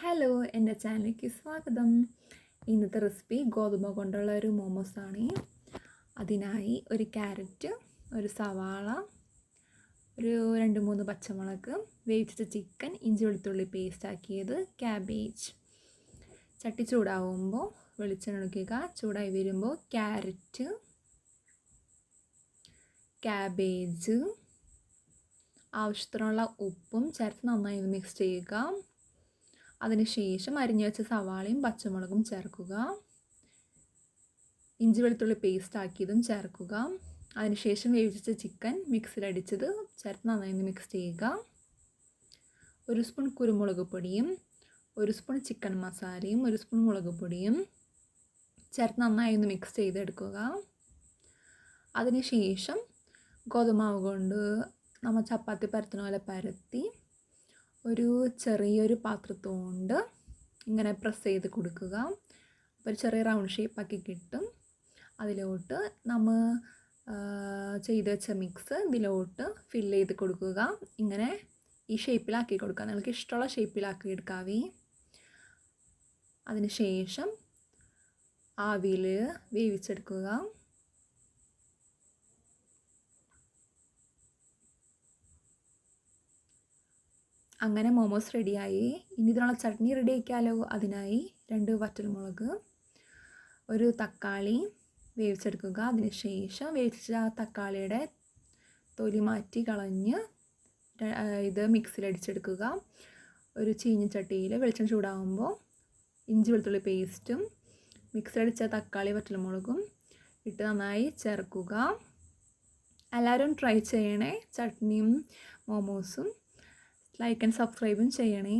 Hello, എൻ്റെ ചാനലിലേക്ക് സ്വാഗതം. ഇന്നത്തെ റെസിപ്പി ഗോതമ്പ് കൊണ്ടുള്ള ഒരു മോമോസാണ്. അതിനായി ഒരു ക്യാരറ്റ്, ഒരു സവാള, ഒരു 2-3 പച്ചമുളക്, വേവിച്ച ചിക്കൻ, ഇഞ്ചി വെളുത്തുള്ളി പേസ്റ്റ് ആക്കിയത്, ക്യാബേജ്. ചട്ടി ചൂടാവുമ്പോൾ വെളിച്ചെണ്ണ ഒഴിക്കുക. ചൂടായി വരുമ്പോൾ ക്യാരറ്റ്, ക്യാബേജ്, ആവശ്യത്തിനുള്ള ഉപ്പും ചേർത്ത് നന്നായി മിക്സ് ചെയ്യുക. അതിനുശേഷം അരിഞ്ഞു വെച്ച സവാളയും പച്ചമുളകും ചേർക്കുക. ഇഞ്ചി വെളുത്തുള്ളി പേസ്റ്റ് ആക്കിയതും ചേർക്കുക. അതിനുശേഷം വേവിച്ച ചിക്കൻ മിക്സിലടിച്ചത് ചേർത്ത് നന്നായി മിക്സ് ചെയ്യുക. 1 സ്പൂൺ കുരുമുളക് പൊടിയും 1 സ്പൂൺ ചിക്കൻ മസാലയും 1 സ്പൂൺ മുളക് പൊടിയും ചേർത്ത് നന്നായി മിക്സ് ചെയ്തെടുക്കുക. അതിനുശേഷം ഗോതമ്പാവ് കൊണ്ട് നമ്മൾ ചപ്പാത്തി പരത്തുന്ന പോലെ പരത്തി ഒരു ചെറിയൊരു പാത്രത്തോണ്ട് ഇങ്ങനെ പ്രസ് ചെയ്ത് കൊടുക്കുക. അപ്പോൾ ഒരു ചെറിയ റൗണ്ട് ഷേപ്പാക്കി കിട്ടും. അതിലോട്ട് നമ്മൾ ചെയ്ത് വെച്ച മിക്സ് ഇതിലോട്ട് ഫില്ല് ചെയ്ത് കൊടുക്കുക. ഇങ്ങനെ ഈ ഷേപ്പിലാക്കി കൊടുക്കുക. നിങ്ങൾക്ക് ഇഷ്ടമുള്ള ഷേപ്പിലാക്കി എടുക്കാവേ. അതിന് ശേഷം ആവിയിൽ വേവിച്ചെടുക്കുക. അങ്ങനെ മോമോസ് റെഡിയായി. ഇനി ഇതിനുള്ള ചട്നി റെഡി ആക്കിയാലോ. അതിനായി 2 വറ്റൽമുളക്, ഒരു തക്കാളി വേവിച്ചെടുക്കുക. അതിനുശേഷം വേവിച്ച തക്കാളിയുടെ തൊലി മാറ്റി കളഞ്ഞ് ഇത് മിക്സിയിലടിച്ചെടുക്കുക. ഒരു ചീനച്ചട്ടിയിൽ വെളിച്ചെണ്ണ ചൂടാകുമ്പോൾ ഇഞ്ചി വെളുത്തുള്ളി പേസ്റ്റും മിക്സിലടിച്ച തക്കാളി വറ്റൽമുളകും ഇട്ട് നന്നായി ചേർക്കുക. എല്ലാവരും ട്രൈ ചെയ്യണേ. ചട്നിയും മോമോസും ലൈക്ക് ആൻഡ് സബ്സ്ക്രൈബും ചെയ്യണേ.